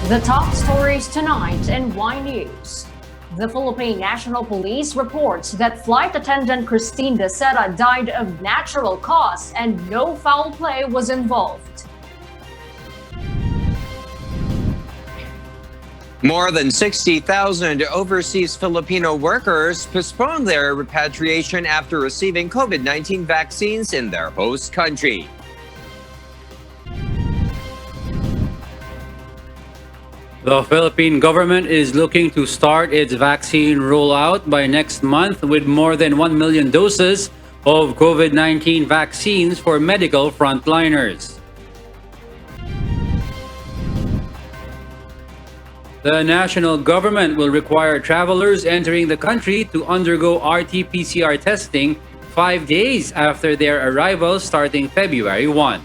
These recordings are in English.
The top stories tonight in Y News. The Philippine National Police reports that flight attendant Christine Dacera died of natural cause and no foul play was involved. More than 60,000 overseas Filipino workers postponed their repatriation after receiving COVID-19 vaccines in their host country. The Philippine government is looking to start its vaccine rollout by next month with more than 1 million doses of COVID-19 vaccines for medical frontliners. The national government will require travelers entering the country to undergo RT-PCR testing 5 days after their arrival starting February 1.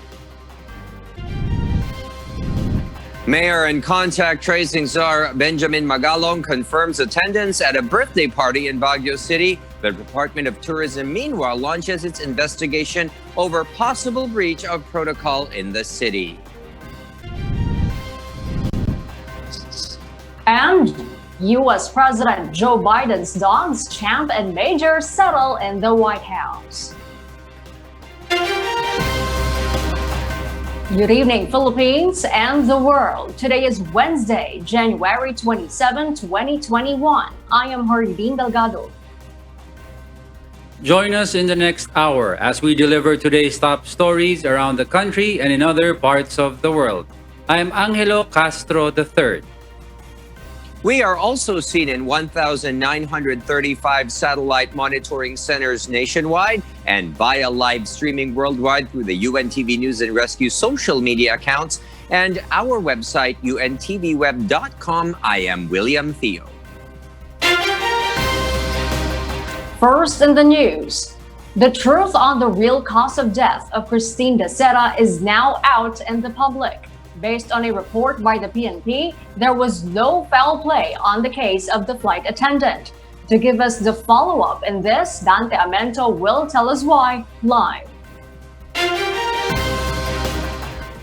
Mayor and contact tracing czar Benjamin Magalong confirms attendance at a birthday party in Baguio City. The Department of Tourism, meanwhile, launches its investigation over possible breach of protocol in the city. And U.S. President Joe Biden's Don's champ and major settle in the White House. Good evening, Philippines and the world. Today is Wednesday, January 27, 2021. I am Christine Delgado. Join us in the next hour as we deliver today's top stories around the country and in other parts of the world. I am Angelo Castro III. We are also seen in 1,935 satellite monitoring centers nationwide and via live streaming worldwide through the UNTV News and Rescue social media accounts and our website, untvweb.com. I am William Theo. First in the news, the truth on the real cause of death of Christine Dacera is now out in the public. Based on a report by the PNP, there was no foul play on the case of the flight attendant. To give us the follow-up in this, Dante Amento will tell us why live.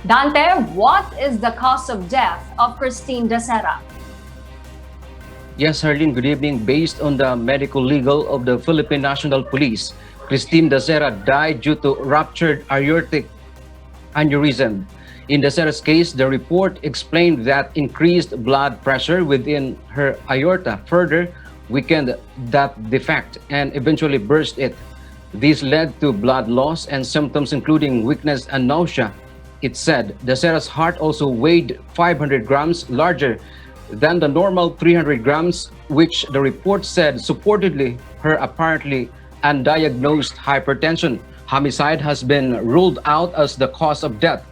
Dante, what is the cause of death of Christine Dacera? Yes, Harleen, good evening. Based on the medical legal of the Philippine National Police, Christine Dacera died due to ruptured aortic aneurysm. In Dacera's case, the report explained that increased blood pressure within her aorta further weakened that defect and eventually burst it. This led to blood loss and symptoms including weakness and nausea. It said Dacera's heart also weighed 500 grams larger than the normal 300 grams, which the report said supportedly her apparently undiagnosed hypertension. Homicide has been ruled out as the cause of death.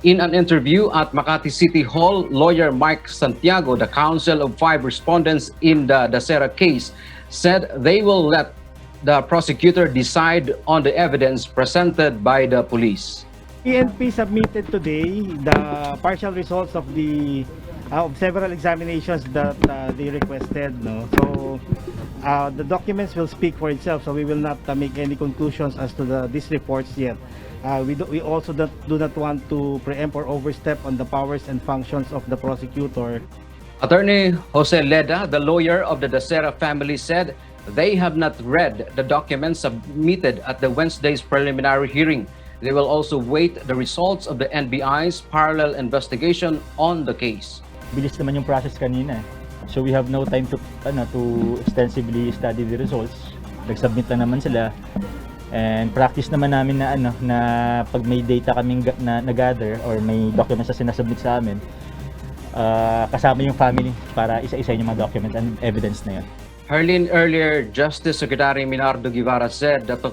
In an interview at Makati City Hall, lawyer Mike Santiago, the counsel of 5 respondents in the Dacera case, said they will let the prosecutor decide on the evidence presented by the police. PNP submitted today the partial results of the of several examinations that they requested. No, so the documents will speak for itself. So we will not make any conclusions as to these reports yet. We also do not want to preempt or overstep on the powers and functions of the prosecutor. Attorney Jose Leda, the lawyer of the Dacera family, said they have not read the documents submitted at the Wednesday's preliminary hearing. They will also wait the results of the NBI's parallel investigation on the case. Bilis naman yung process kanina. So we have no time to extensively study the results. Nag-submit na naman sila. And practice naman namin na pag may data kaming na-gather or may documents na sinasubmit sa amin, kasama yung family para isa-isa yung mga documents and evidence na yun. Harleen, earlier, Justice Secretary Minardo Guevara said that the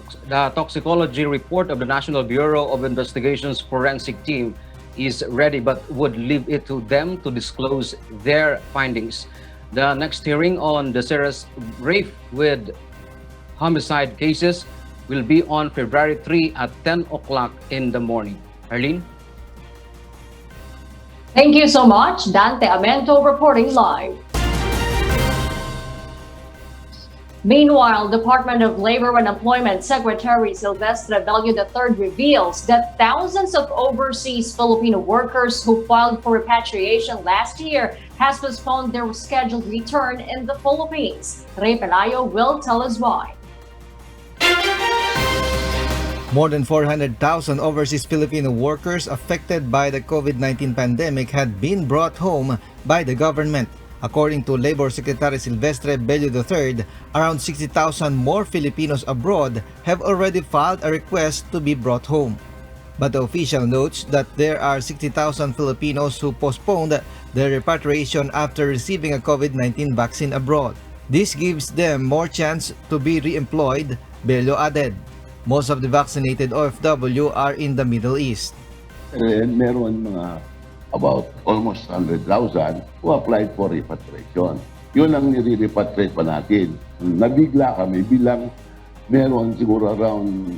toxicology report of the National Bureau of Investigation's forensic team is ready but would leave it to them to disclose their findings. The next hearing on Dacera's rape with homicide cases will be on February 3 at 10 o'clock in the morning. Arlene? Thank you so much, Dante Amento reporting live. Meanwhile, Department of Labor and Employment Secretary Silvestre Baguio III reveals that thousands of overseas Filipino workers who filed for repatriation last year has postponed their scheduled return in the Philippines. Ray Pelayo will tell us why. More than 400,000 overseas Filipino workers affected by the COVID-19 pandemic had been brought home by the government. According to Labor Secretary Silvestre Bello III, around 60,000 more Filipinos abroad have already filed a request to be brought home. But the official notes that there are 60,000 Filipinos who postponed their repatriation after receiving a COVID-19 vaccine abroad. This gives them more chance to be re-employed, Bello added. Most of the vaccinated OFW are in the Middle East. Meron mga about almost 100,000 who applied for repatriation. Yun ang nire-repatriate pa natin. Nabigla kami bilang meron siguro around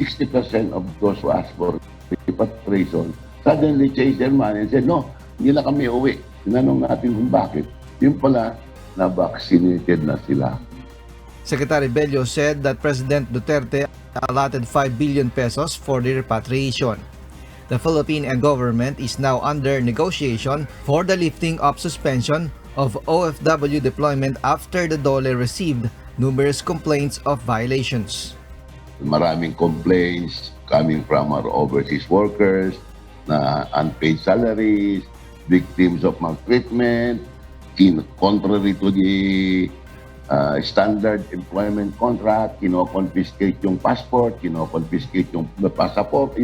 60% of those who asked for repatriation suddenly changed their mind and said, no, hindi na kami uwi. Tinanong natin kung bakit. Yun pala, na-vaccinated na sila. Secretary Bello said that President Duterte allotted 5 billion pesos for the repatriation. The Philippine government is now under negotiation for the lifting of suspension of OFW deployment after the DOLE received numerous complaints of violations. Maraming complaints coming from our overseas workers na unpaid salaries, victims of maltreatment, contrary to the standard employment contract, confiscate yung passport, confiscate yung passport,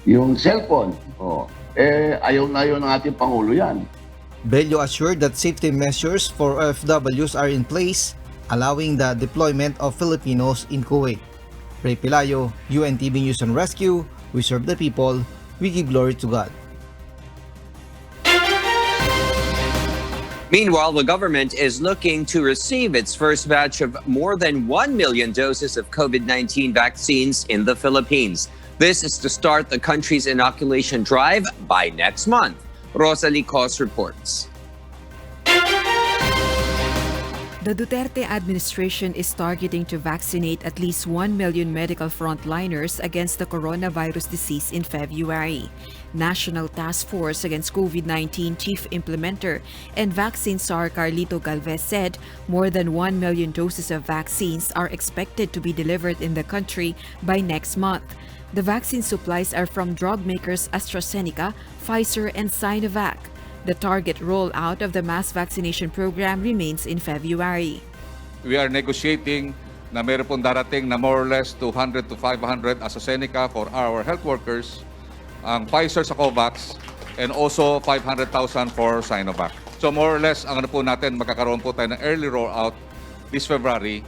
yung cellphone. Ayaw na ng ating Pangulo yan. Bello assured that safety measures for OFWs are in place, allowing the deployment of Filipinos in Kuwait. Ray Pelayo, UNTV News and Rescue. We serve the people, we give glory to God. Meanwhile, the government is looking to receive its first batch of more than 1 million doses of COVID-19 vaccines in the Philippines. This is to start the country's inoculation drive by next month. Rosalie Cos reports. The Duterte administration is targeting to vaccinate at least 1 million medical frontliners against the coronavirus disease in February. National Task Force Against COVID-19 Chief Implementer and Vaccine Czar Carlito Galvez said more than 1 million doses of vaccines are expected to be delivered in the country by next month. The vaccine supplies are from drug makers AstraZeneca, Pfizer, and Sinovac. The target rollout of the mass vaccination program remains in February. We are negotiating na meron pong darating na more or less 200 to 500 AstraZeneca for our health workers, ang Pfizer sa COVAX, and also 500,000 for Sinovac. So more or less, ang po natin, magkakaroon po tayo ng early rollout this February,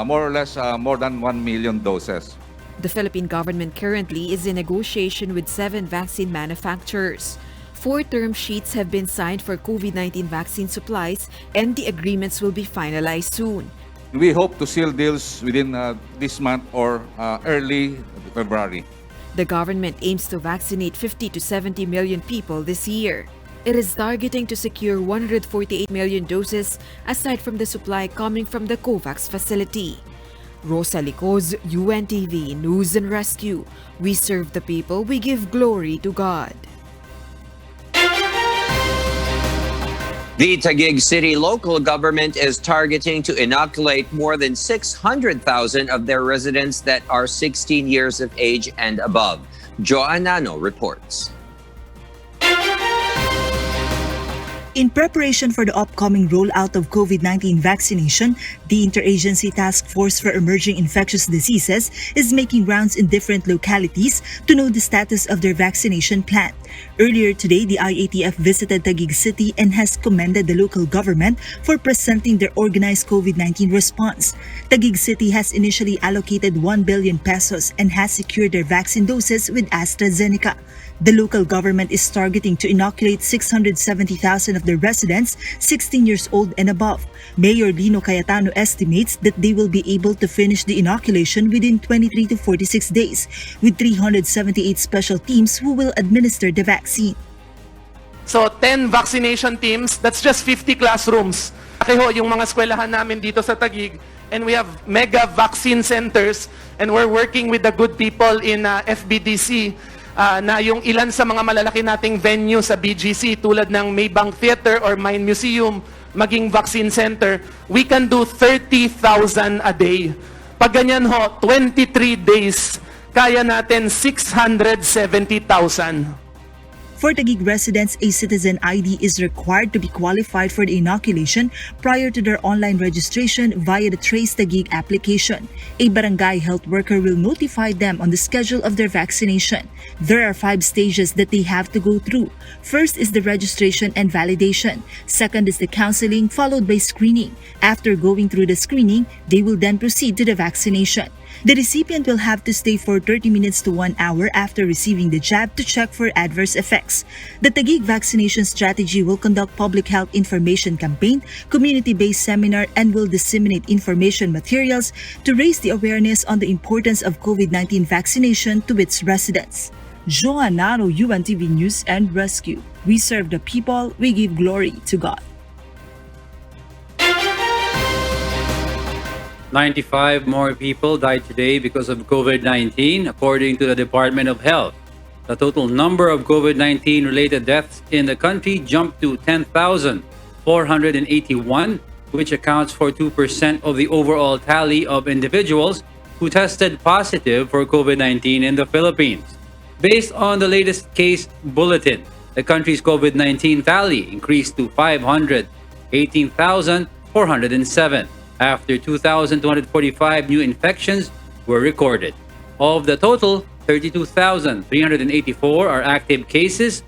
more or less more than 1 million doses. The Philippine government currently is in negotiation with 7 vaccine manufacturers. 4 term sheets have been signed for COVID-19 vaccine supplies, and the agreements will be finalized soon. We hope to seal deals within this month or early February. The government aims to vaccinate 50 to 70 million people this year. It is targeting to secure 148 million doses aside from the supply coming from the COVAX facility. Rosalie Cos, UNTV News and Rescue. We serve the people, we give glory to God. The Taguig City local government is targeting to inoculate more than 600,000 of their residents that are 16 years of age and above. Joanna Nano reports. In preparation for the upcoming rollout of COVID-19 vaccination, the Interagency Task Force for Emerging Infectious Diseases is making rounds in different localities to know the status of their vaccination plan. Earlier today, the IATF visited Taguig City and has commended the local government for presenting their organized COVID-19 response. Taguig City has initially allocated 1 billion pesos and has secured their vaccine doses with AstraZeneca. The local government is targeting to inoculate 670,000 of their residents 16 years old and above. Mayor Lino Cayetano estimates that they will be able to finish the inoculation within 23 to 46 days, with 378 special teams who will administer the vaccine. So 10 vaccination teams, that's just 50 classrooms. Kaya yung mga eskwelahan namin dito sa Taguig, and we have mega vaccine centers, and we're working with the good people in FBDC na yung ilan sa mga malalaki nating venue sa BGC tulad ng Maybank Theater or Mine Museum, maging vaccine center, we can do 30,000 a day. Pag ganyan ho, 23 days, kaya natin 670,000. For Taguig residents, a citizen ID is required to be qualified for the inoculation prior to their online registration via the Trace Taguig application. A barangay health worker will notify them on the schedule of their vaccination. There are 5 stages that they have to go through. First is the registration and validation. Second is the counseling, followed by screening. After going through the screening, they will then proceed to the vaccination. The recipient will have to stay for 30 minutes to 1 hour after receiving the jab to check for adverse effects. The Taguig vaccination strategy will conduct public health information campaign, community-based seminar, and will disseminate information materials to raise the awareness on the importance of COVID-19 vaccination to its residents. Joanaro, UNTV News and Rescue. We serve the people, we give glory to God. 95 more people died today because of COVID-19, according to the Department of Health. The total number of COVID-19 related deaths in the country jumped to 10,481, which accounts for 2% of the overall tally of individuals who tested positive for COVID-19 in the Philippines. Based on the latest case bulletin, the country's COVID-19 tally increased to 518,407. After 2,245 new infections were recorded. Of the total, 32,384 are active cases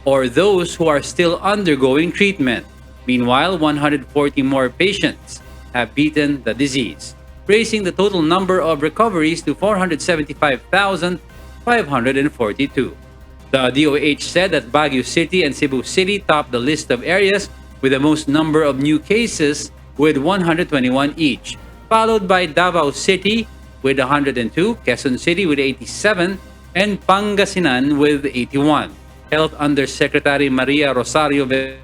or those who are still undergoing treatment. Meanwhile, 140 more patients have beaten the disease, raising the total number of recoveries to 475,542. The DOH said that Baguio City and Cebu City topped the list of areas with the most number of new cases with 121 each, followed by Davao City with 102, Quezon City with 87, and Pangasinan with 81. Health Undersecretary Maria Rosario, the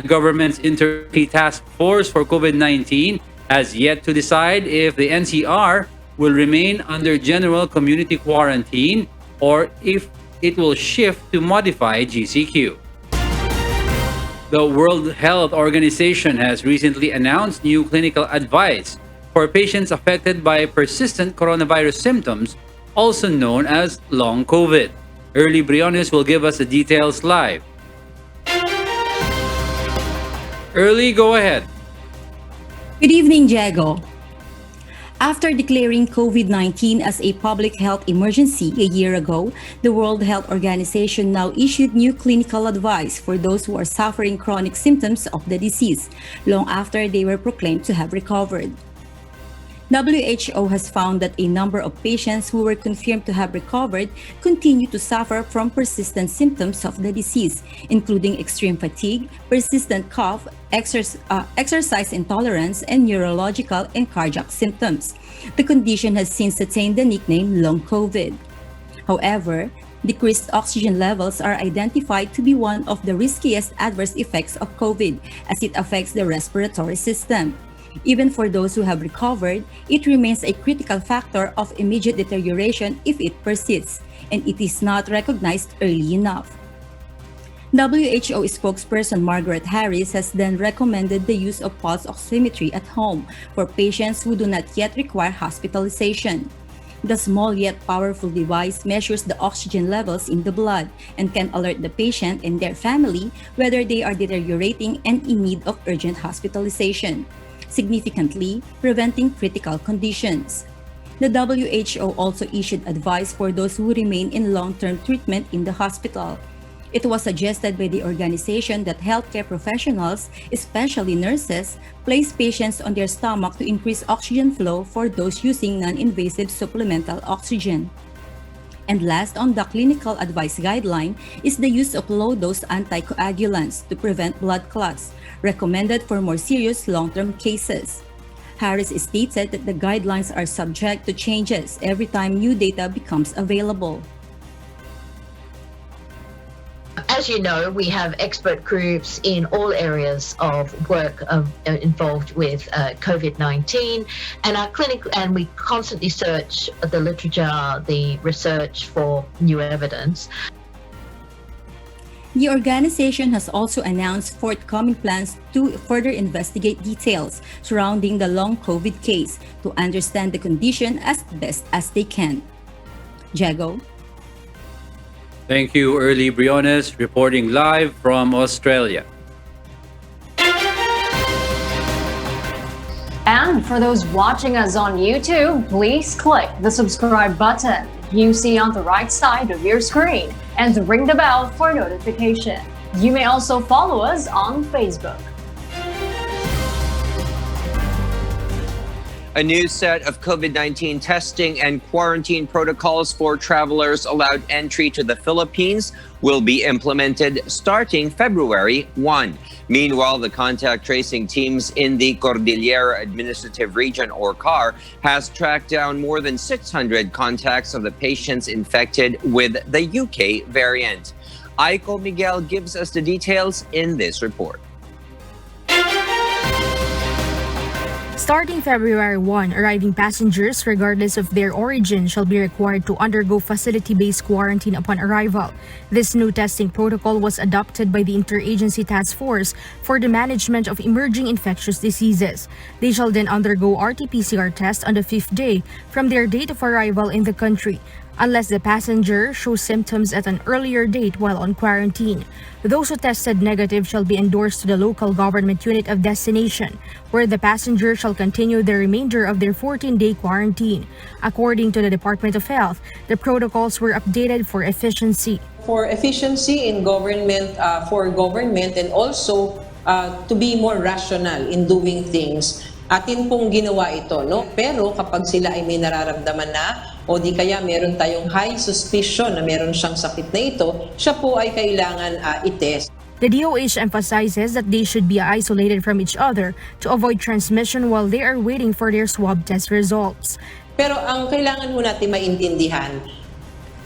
government's Inter-Agency Task Force for COVID-19, has yet to decide if the NCR will remain under general community quarantine or if it will shift to modified GCQ. The World Health Organization has recently announced new clinical advice for patients affected by persistent coronavirus symptoms, also known as long COVID. Early Briones will give us the details live. Early, go ahead. Good evening, Diego. After declaring COVID-19 as a public health emergency a year ago, the World Health Organization now issued new clinical advice for those who are suffering chronic symptoms of the disease, long after they were proclaimed to have recovered. WHO has found that a number of patients who were confirmed to have recovered continue to suffer from persistent symptoms of the disease, including extreme fatigue, persistent cough, exercise intolerance, and neurological and cardiac symptoms. The condition has since attained the nickname long COVID. However, decreased oxygen levels are identified to be one of the riskiest adverse effects of COVID, as it affects the respiratory system. Even for those who have recovered, it remains a critical factor of immediate deterioration if it persists, and it is not recognized early enough. WHO spokesperson Margaret Harris has then recommended the use of pulse oximetry at home for patients who do not yet require hospitalization. The small yet powerful device measures the oxygen levels in the blood and can alert the patient and their family whether they are deteriorating and in need of urgent hospitalization, significantly preventing critical conditions. The WHO also issued advice for those who remain in long-term treatment in the hospital. It was suggested by the organization that healthcare professionals, especially nurses, place patients on their stomach to increase oxygen flow for those using non-invasive supplemental oxygen. And last on the clinical advice guideline is the use of low-dose anticoagulants to prevent blood clots, recommended for more serious long-term cases. Harris stated that the guidelines are subject to changes every time new data becomes available. as you know, we have expert groups in all areas of work involved with COVID-19, and we constantly search the literature, the research for new evidence. The organization has also announced forthcoming plans to further investigate details surrounding the long COVID case to understand the condition as best as they can. Jago? Thank you, Early Briones, reporting live from Australia. And for those watching us on YouTube, please click the subscribe button you see on the right side of your screen and ring the bell for notification. You may also follow us on Facebook. A new set of COVID-19 testing and quarantine protocols for travelers allowed entry to the Philippines will be implemented starting February 1. Meanwhile, the contact tracing teams in the Cordillera Administrative Region, or CAR, has tracked down more than 600 contacts of the patients infected with the UK variant. Aiko Miguel gives us the details in this report. Starting February 1, arriving passengers, regardless of their origin, shall be required to undergo facility-based quarantine upon arrival. This new testing protocol was adopted by the Interagency Task Force for the Management of Emerging Infectious Diseases. They shall then undergo RT-PCR test on the 5th day from their date of arrival in the country, unless the passenger shows symptoms at an earlier date while on quarantine. Those who tested negative shall be endorsed to the local government unit of destination, where the passenger shall continue the remainder of their 14-day quarantine. According to the Department of Health, the protocols were updated for efficiency. For efficiency in government, and also to be more rational in doing things, atin pong ginawa ito, no? Pero kapag sila ay may nararamdaman na o di kaya meron tayong high suspicion na meron siyang sakit na ito, siya po ay kailangan itest. The DOH emphasizes that they should be isolated from each other to avoid transmission while they are waiting for their swab test results. Pero ang kailangan ho natin maintindihan,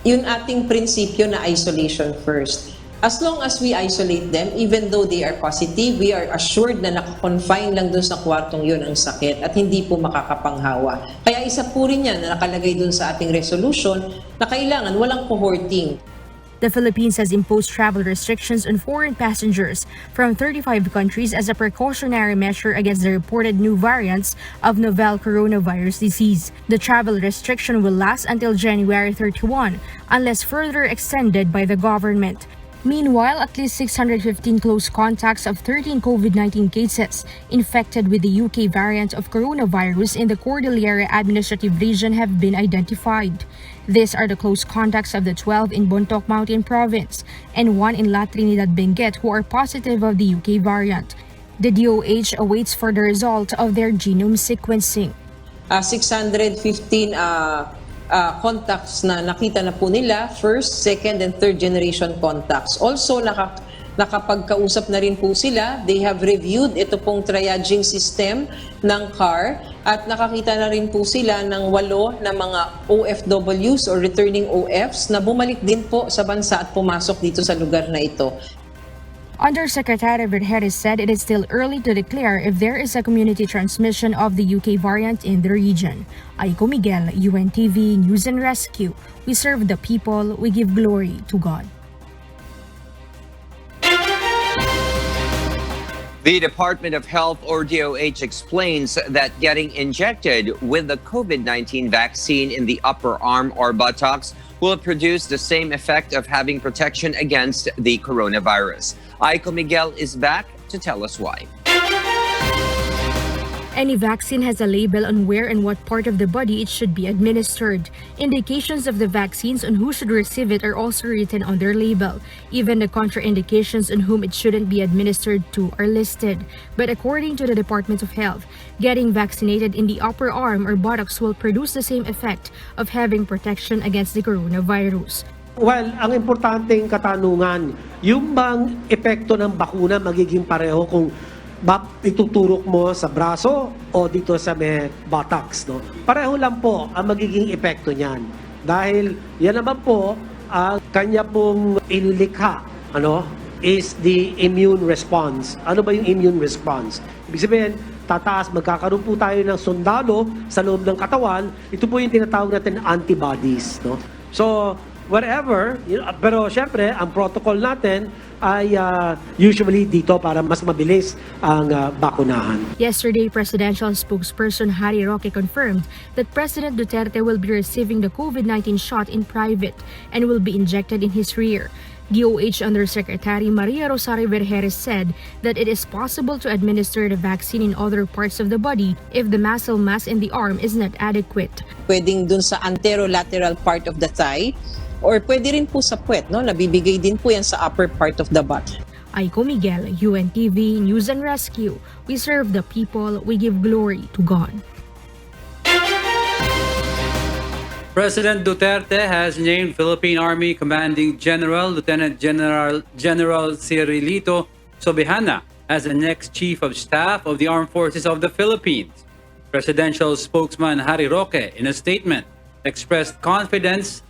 yun ating prinsipyo na isolation first. As long as we isolate them, even though they are positive, we are assured na nakakonfine lang dun sa kwartong yun ang sakit at hindi po makakapanghawa. Kaya isa po rin yan na nakalagay dun sa ating resolution na kailangan walang cohorting. The Philippines has imposed travel restrictions on foreign passengers from 35 countries as a precautionary measure against the reported new variants of novel coronavirus disease. The travel restriction will last until January 31, unless further extended by the government. Meanwhile, at least 615 close contacts of 13 COVID-19 cases infected with the UK variant of coronavirus in the Cordillera Administrative Region have been identified. These are the close contacts of the 12 in Bontoc Mountain Province and 1 in La Trinidad Benguet who are positive of the UK variant. The DOH awaits for the result of their genome sequencing. 615 contacts na nakita na po nila, first, second, and third generation contacts. Also, nakapagkausap na rin po sila. They have reviewed ito pong triaging system ng CAR at nakakita na rin po sila ng 8 na mga OFWs or returning OFs na bumalik din po sa bansa at pumasok dito sa lugar na ito. Undersecretary Vergeres said it is still early to declare if there is a community transmission of the UK variant in the region. Aiko Miguel, UNTV News and Rescue. We serve the people, we give glory to God. The Department of Health, or DOH, explains that getting injected with the COVID-19 vaccine in the upper arm or buttocks will produce the same effect of having protection against the coronavirus. Aiko Miguel is back to tell us why. Any vaccine has a label on where and what part of the body it should be administered. Indications of the vaccines on who should receive it are also written on their label. Even the contraindications on whom it shouldn't be administered to are listed. But according to the Department of Health, getting vaccinated in the upper arm or buttocks will produce the same effect of having protection against the coronavirus. Well, ang importanteng katanungan, yung bang epekto ng bakuna magiging pareho kung ituturok mo sa braso o dito sa may buttocks, no? Pareho lang po ang magiging epekto niyan. Dahil yan naman po ang kanya pong inilikha is the immune response. Ano ba yung immune response? Ibig sabihin, magkakaroon po tayo ng sundalo sa loob ng katawan. Ito po yung tinatawag natin antibodies. So, wherever, pero syempre, ang protocol natin ay usually dito para mas mabilis ang bakunahan. Yesterday, presidential spokesperson Harry Roque confirmed that President Duterte will be receiving the COVID-19 shot in private and will be injected in his rear. DOH Undersecretary Maria Rosario Vergeres said that it is possible to administer the vaccine in other parts of the body if the muscle mass in the arm is not adequate. Pwedeng dun sa anterolateral part of the thigh or pwede rin po sa puwet, no? Nabibigay din po yan sa upper part of the butt. Aiko Miguel, UNTV News and Rescue. We serve the people, we give glory to God. President Duterte has named Philippine Army Commanding General Lieutenant General Cirilito Sobihana as the next Chief of Staff of the Armed Forces of the Philippines. Presidential spokesman Harry Roque, in a statement, expressed confidence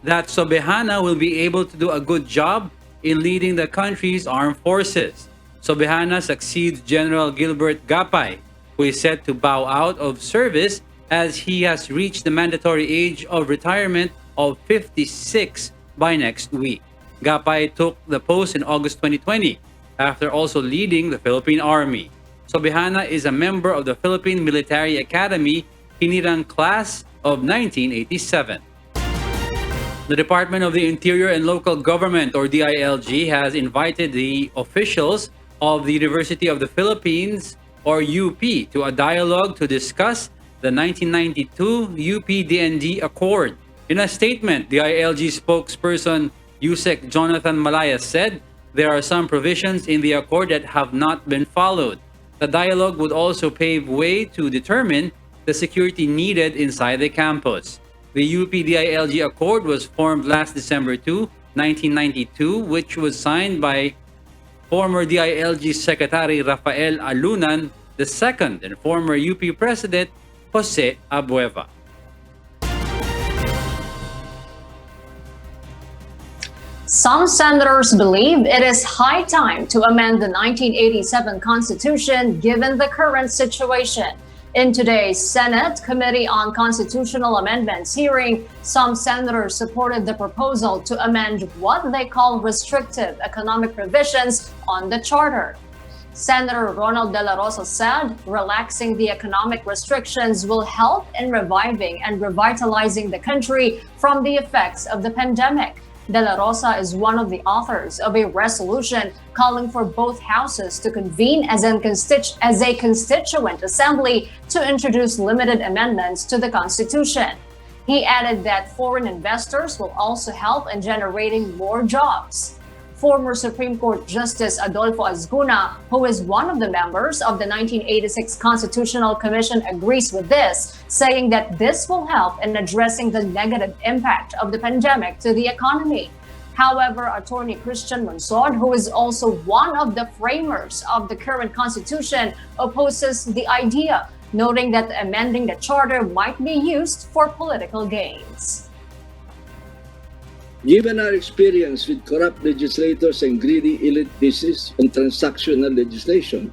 that Sobihana will be able to do a good job in leading the country's armed forces. Sobihana succeeds General Gilbert Gapay, who is set to bow out of service as he has reached the mandatory age of retirement of 56 by next week. Gapay took the post in August 2020 after also leading the Philippine Army. Sobihana is a member of the Philippine Military Academy Hinirang Class of 1987. The Department of the Interior and Local Government, or DILG, has invited the officials of the University of the Philippines, or UP, to a dialogue to discuss the 1992 UP-DND Accord. In a statement, the ILG spokesperson Yusek Jonathan Malaya said there are some provisions in the accord that have not been followed. The dialogue would also pave way to determine the security needed inside the campus. The UP-DILG Accord was formed last December 2, 1992, which was signed by former DILG Secretary Rafael Alunan II and former UP President Jose Abueva. Some senators believe it is high time to amend the 1987 Constitution given the current situation. In today's Senate Committee on Constitutional Amendments hearing, some senators supported the proposal to amend what they call restrictive economic provisions on the Charter. Senator Ronald De La Rosa said relaxing the economic restrictions will help in reviving and revitalizing the country from the effects of the pandemic. De La Rosa is one of the authors of a resolution calling for both houses to convene as a constituent assembly to introduce limited amendments to the Constitution. He added that foreign investors will also help in generating more jobs. Former Supreme Court Justice Adolfo Azcuna, who is one of the members of the 1986 Constitutional Commission, agrees with this, saying that this will help in addressing the negative impact of the pandemic to the economy. However, attorney Christian Dacera, who is also one of the framers of the current Constitution, opposes the idea, noting that amending the Charter might be used for political gains. Given our experience with corrupt legislators and greedy elite business on transactional legislation,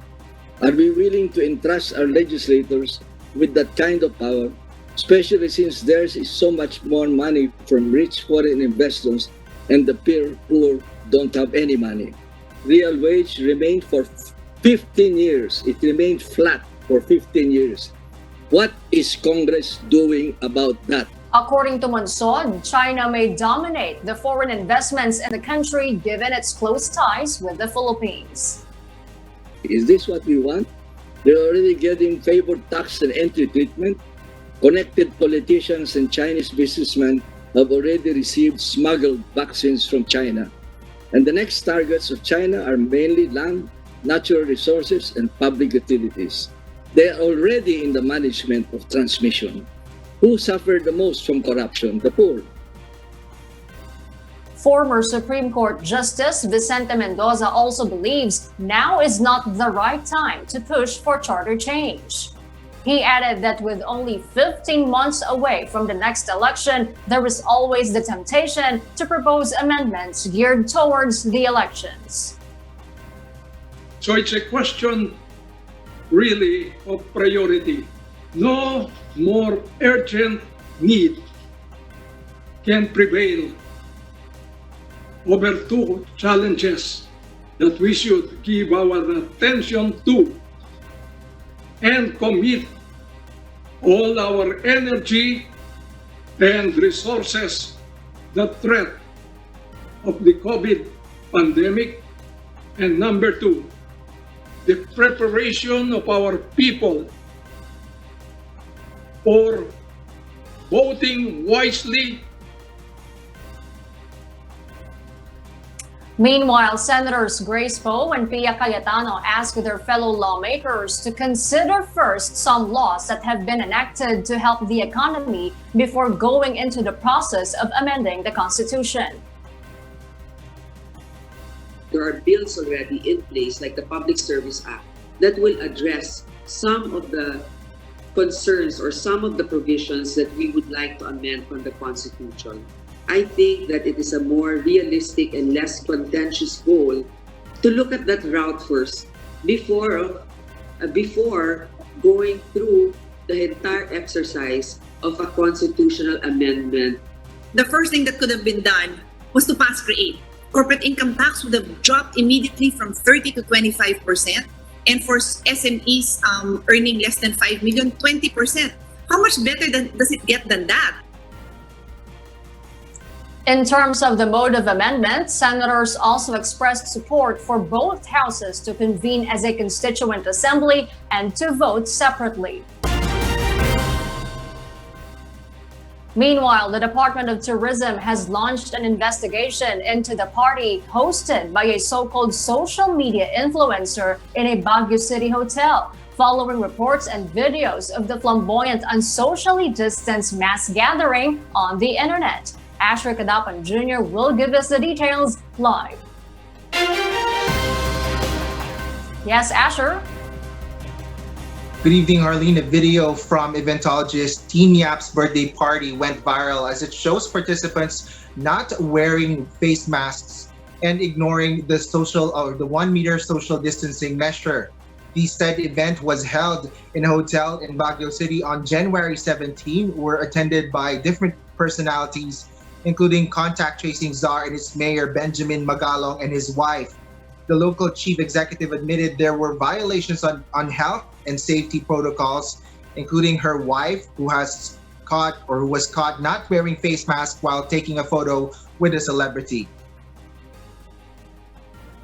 are we willing to entrust our legislators with that kind of power, especially since theirs is so much more money from rich foreign investors and the poor don't have any money? Real wage remained for 15 years. It remained flat for 15 years. What is Congress doing about that? According to Monsod, China may dominate the foreign investments in the country given its close ties with the Philippines. Is this what we want? They're already getting favored tax and entry treatment. Connected politicians and Chinese businessmen have already received smuggled vaccines from China. And the next targets of China are mainly land, natural resources, and public utilities. They are already in the management of transmission. Who suffered the most from corruption? The poor. Former Supreme Court Justice Vicente Mendoza also believes now is not the right time to push for charter change. He added that with only 15 months away from the next election, there is always the temptation to propose amendments geared towards the elections. So it's a question really of priority. No more urgent need can prevail over two challenges that we should give our attention to and commit all our energy and resources. The threat of the COVID pandemic, and number two, the preparation of our people for voting wisely. Meanwhile, Senators Grace Poe and Pia Cayetano asked their fellow lawmakers to consider first some laws that have been enacted to help the economy before going into the process of amending the Constitution. There are bills already in place, like the Public Service Act, that will address some of the concerns or some of the provisions that we would like to amend from the Constitution. I think that it is a more realistic and less contentious goal to look at that route first before going through the entire exercise of a constitutional amendment. The first thing that could have been done was to pass CREATE. Corporate income tax would have dropped immediately from 30 to 25%, and for SMEs earning less than 5 million, 20%. How much better does it get than that? In terms of the mode of amendment, senators also expressed support for both houses to convene as a constituent assembly and to vote separately. Meanwhile, the Department of Tourism has launched an investigation into the party hosted by a so-called social media influencer in a Baguio City hotel, following reports and videos of the flamboyant and socially distanced mass gathering on the internet. Asher Kadapan Jr. will give us the details live. Yes, Asher? Good evening, Arlene. A video from eventologist Team Yap's birthday party went viral as it shows participants not wearing face masks and ignoring the 1 meter social distancing measure. The said event was held in a hotel in Baguio City on January 17, were attended by different personalities, including contact tracing czar and its mayor Benjamin Magalong and his wife. The local chief executive admitted there were violations on health and safety protocols, including her wife who was caught not wearing face mask while taking a photo with a celebrity.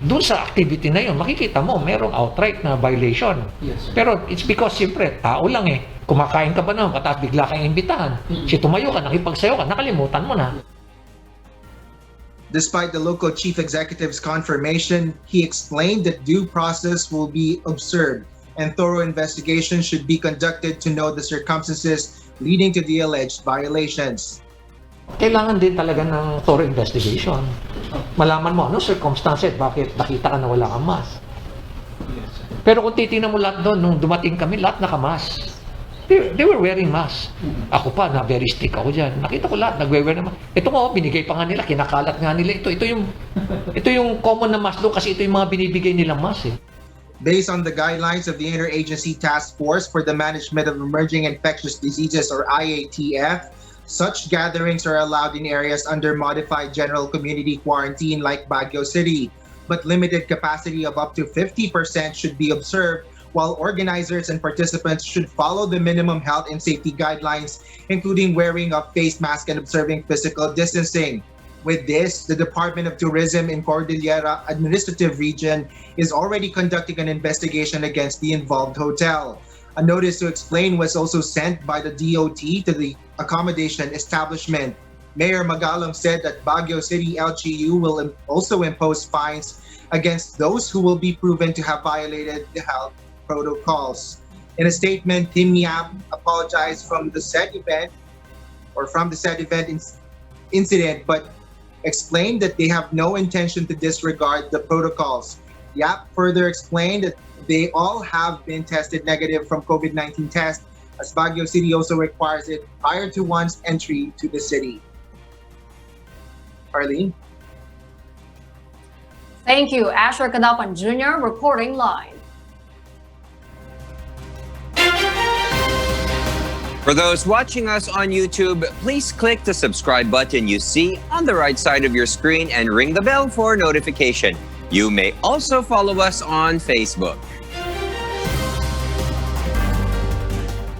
Doon sa activity na yun, makikita mo merong outright na violation. Yes. Pero it's because siyempre, tao lang eh. Kumakain ka ba naman, at bigla kang imbitahan. Si tumayo ka, nakipagsayo ka, nakalimutan mo na. Despite the local chief executive's confirmation, he explained that due process will be observed and thorough investigation should be conducted to know the circumstances leading to the alleged violations. Kailangan din talaga ng thorough investigation. Malaman mo, ano circumstances, bakit nakita ka na wala kang mask. Pero kung titingnan mo lahat doon, nung dumating kami, lahat naka-mask. They were wearing masks. Ako pa, na very strict ako dyan. Nakita ko lahat, nagwe-wear na mask. Ito nga, binigay pa nga nila, kinakalat nga nila. Ito yung common na mask doon kasi ito yung mga binibigay nilang mask eh. Based on the guidelines of the Interagency Task Force for the Management of Emerging Infectious Diseases or IATF, such gatherings are allowed in areas under modified general community quarantine like Baguio City, but limited capacity of up to 50% should be observed, while organizers and participants should follow the minimum health and safety guidelines, including wearing a face mask and observing physical distancing. With this, the Department of Tourism in Cordillera Administrative Region is already conducting an investigation against the involved hotel. A notice to explain was also sent by the DOT to the accommodation establishment. Mayor Magalong said that Baguio City LGU will also impose fines against those who will be proven to have violated the health protocols. In a statement, Team Yap apologized from the said event incident, but explained that they have no intention to disregard the protocols. Yap further explained that they all have been tested negative from COVID-19 tests, as Baguio City also requires it prior to one's entry to the city. Arlene? Thank you, Asher Kadapan Jr., reporting live. For those watching us on YouTube, please click the subscribe button you see on the right side of your screen and ring the bell for notification. You may also follow us on Facebook.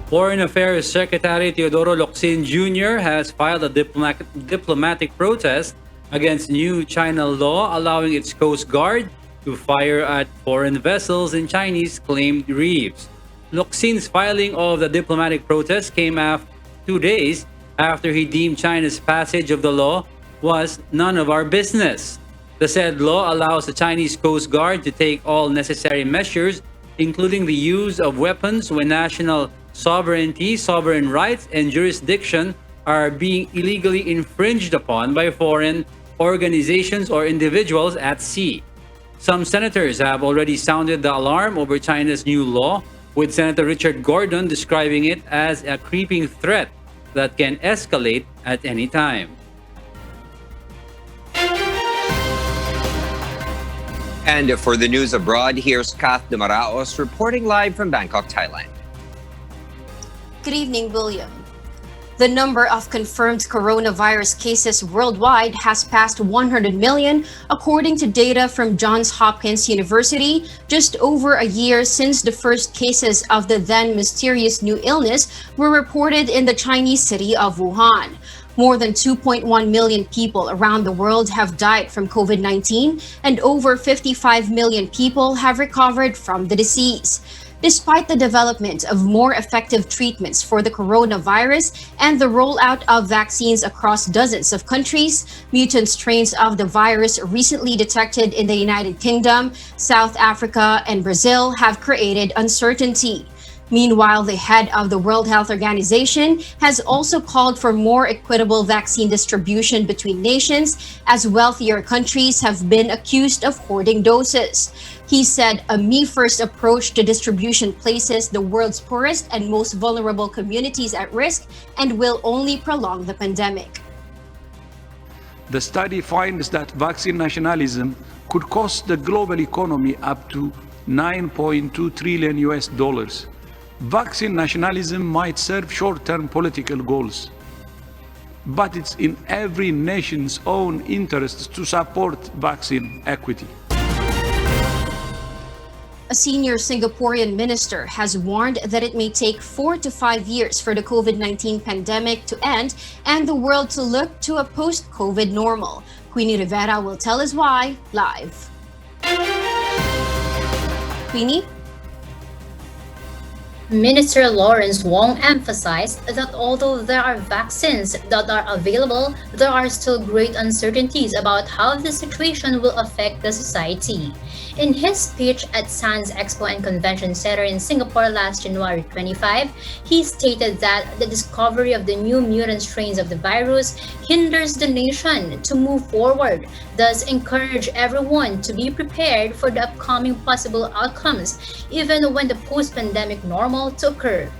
Foreign Affairs Secretary Teodoro Locsin Jr. has filed a diplomatic protest against new China law allowing its Coast Guard to fire at foreign vessels in Chinese-claimed reefs. Locsin's filing of the diplomatic protest came 2 days after he deemed China's passage of the law was none of our business. The said law allows the Chinese Coast Guard to take all necessary measures, including the use of weapons when national sovereignty, sovereign rights, and jurisdiction are being illegally infringed upon by foreign organizations or individuals at sea. Some senators have already sounded the alarm over China's new law, with Senator Richard Gordon describing it as a creeping threat that can escalate at any time. And for the news abroad, here's Kath Dumaraos reporting live from Bangkok, Thailand. Good evening, William. The number of confirmed coronavirus cases worldwide has passed 100 million, according to data from Johns Hopkins University, just over a year since the first cases of the then mysterious new illness were reported in the Chinese city of Wuhan. More than 2.1 million people around the world have died from COVID-19, and over 55 million people have recovered from the disease. Despite the development of more effective treatments for the coronavirus and the rollout of vaccines across dozens of countries, mutant strains of the virus recently detected in the United Kingdom, South Africa, and Brazil have created uncertainty. Meanwhile, the head of the World Health Organization has also called for more equitable vaccine distribution between nations, as wealthier countries have been accused of hoarding doses. He said a me-first approach to distribution places the world's poorest and most vulnerable communities at risk and will only prolong the pandemic. The study finds that vaccine nationalism could cost the global economy up to $9.2 trillion US. Vaccine nationalism might serve short-term political goals, but it's in every nation's own interest to support vaccine equity. A senior Singaporean minister has warned that it may take 4 to 5 years for the COVID-19 pandemic to end and the world to look to a post-COVID normal. Queenie Rivera will tell us why live. Queenie? Minister Lawrence Wong emphasized that although there are vaccines that are available, there are still great uncertainties about how the situation will affect the society. In his speech at SANS Expo and Convention Center in Singapore last January 25, he stated that the discovery of the new mutant strains of the virus hinders the nation to move forward, thus encourage everyone to be prepared for the upcoming possible outcomes, even when the post-pandemic normal to occur.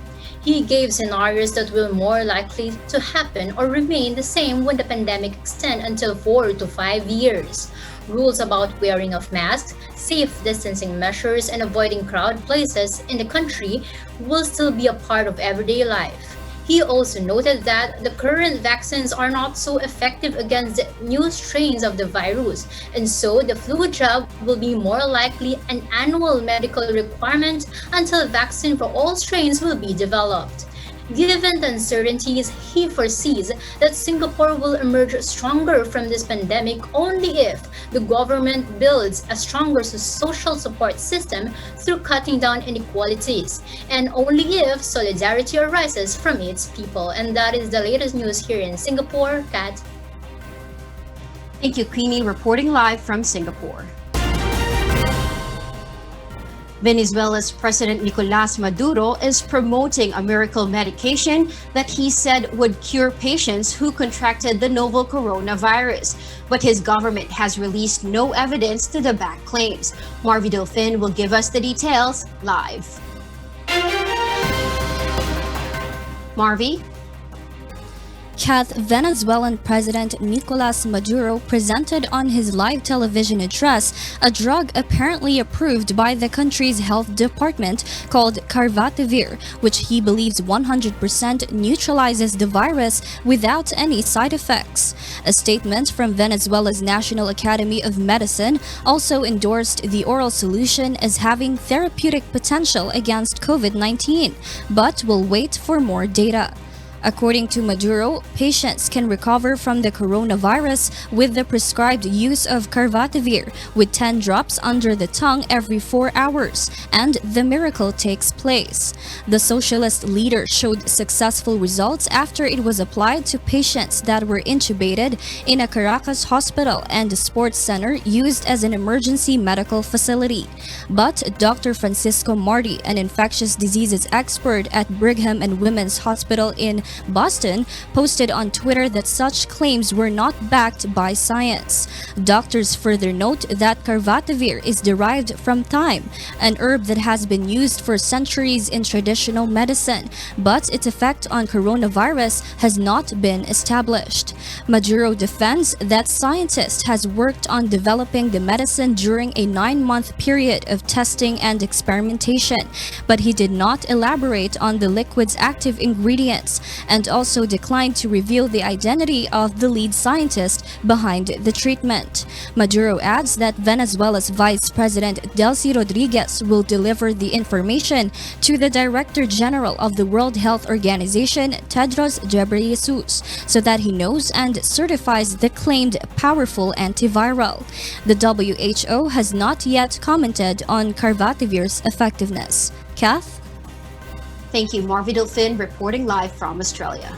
He gave scenarios that will more likely to happen or remain the same when the pandemic extends until 4 to 5 years. Rules about wearing of masks, safe distancing measures, and avoiding crowded places in the country will still be a part of everyday life. He also noted that the current vaccines are not so effective against the new strains of the virus, and so the flu jab will be more likely an annual medical requirement until vaccine for all strains will be developed. Given the uncertainties, he foresees that Singapore will emerge stronger from this pandemic only if the government builds a stronger social support system through cutting down inequalities, and only if solidarity arises from its people. And that is the latest news here in Singapore. Kat. Thank you, Queenie, reporting live from Singapore. Venezuela's President Nicolas Maduro is promoting a miracle medication that he said would cure patients who contracted the novel coronavirus. But his government has released no evidence to the back claims. Marvy Delfin will give us the details live. Marvy? Kath, Venezuelan President Nicolas Maduro presented on his live television address a drug apparently approved by the country's health department called Carvatavir, which he believes 100% neutralizes the virus without any side effects. A statement from Venezuela's National Academy of Medicine also endorsed the oral solution as having therapeutic potential against COVID-19, but will wait for more data. According to Maduro, patients can recover from the coronavirus with the prescribed use of Carvatavir with 10 drops under the tongue every 4 hours, and the miracle takes place. The socialist leader showed successful results after it was applied to patients that were intubated in a Caracas hospital and a sports center used as an emergency medical facility. But Dr. Francisco Marti, an infectious diseases expert at Brigham and Women's Hospital in Boston, posted on Twitter that such claims were not backed by science. Doctors further note that Carvatavir is derived from thyme, an herb that has been used for centuries in traditional medicine, but its effect on coronavirus has not been established. Maduro defends that scientist has worked on developing the medicine during a 9-month period of testing and experimentation, but he did not elaborate on the liquid's active ingredients and also declined to reveal the identity of the lead scientist behind the treatment. Maduro adds that Venezuela's Vice President Delcy Rodriguez will deliver the information to the Director General of the World Health Organization, Tedros Ghebreyesus, so that he knows and certifies the claimed powerful antiviral. The WHO has not yet commented on Carvatavir's effectiveness. Kath? Thank you, Marvy Delfin, reporting live from Australia.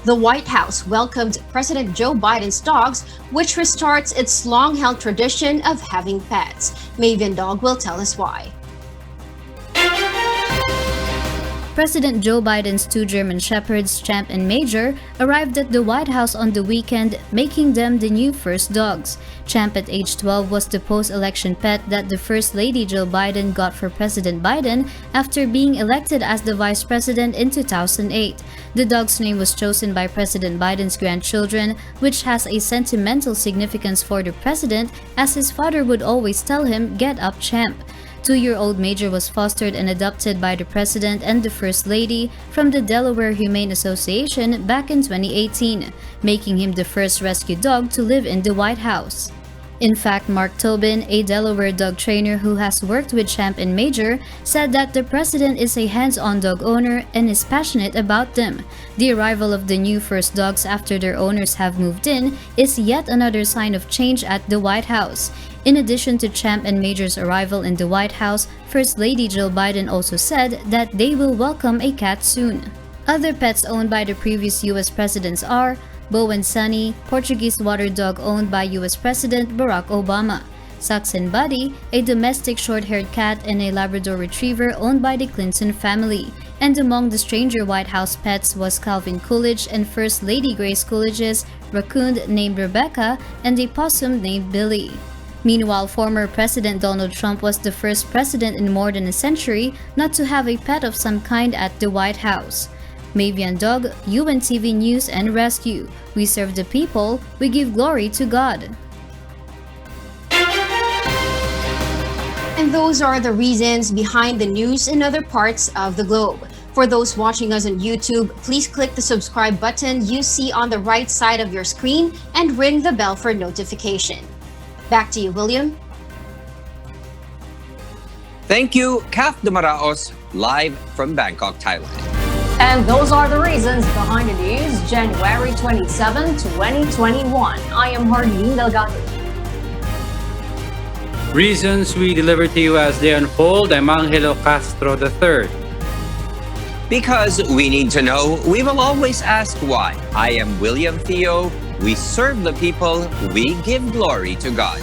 The White House welcomed President Joe Biden's dogs, which restarts its long-held tradition of having pets. Mavian Dog will tell us why. President Joe Biden's 2 German Shepherds, Champ and Major, arrived at the White House on the weekend, making them the new first dogs. Champ at age 12 was the post-election pet that the First Lady Jill Biden got for President Biden after being elected as the Vice President in 2008. The dog's name was chosen by President Biden's grandchildren, which has a sentimental significance for the president, as his father would always tell him, "Get up, Champ." 2-year-old Major was fostered and adopted by the President and the First Lady from the Delaware Humane Association back in 2018, making him the first rescue dog to live in the White House. In fact, Mark Tobin, a Delaware dog trainer who has worked with Champ and Major, said that the President is a hands-on dog owner and is passionate about them. The arrival of the new first dogs after their owners have moved in is yet another sign of change at the White House. In addition to Champ and Major's arrival in the White House, First Lady Jill Biden also said that they will welcome a cat soon. Other pets owned by the previous U.S. presidents are Bo and Sunny, Portuguese water dog owned by U.S. President Barack Obama; Sux and Buddy, a domestic short-haired cat and a Labrador Retriever owned by the Clinton family. And among the stranger White House pets was Calvin Coolidge and First Lady Grace Coolidge's raccoon named Rebecca and a possum named Billy. Meanwhile, former President Donald Trump was the first president in more than a century not to have a pet of some kind at the White House. Mavian Dog, UNTV News and Rescue. We serve the people, we give glory to God. And those are the reasons behind the news in other parts of the globe. For those watching us on YouTube, please click the subscribe button you see on the right side of your screen and ring the bell for notification. Back to you, William. Thank you, Kath Dumaraos, live from Bangkok, Thailand. And those are the reasons behind the news, January 27, 2021. I am Hardin Delgado. Reasons we deliver to you as they unfold. I'm Angelo Castro III. Because we need to know, we will always ask why. I am William Theo. We serve the people. We give glory to God.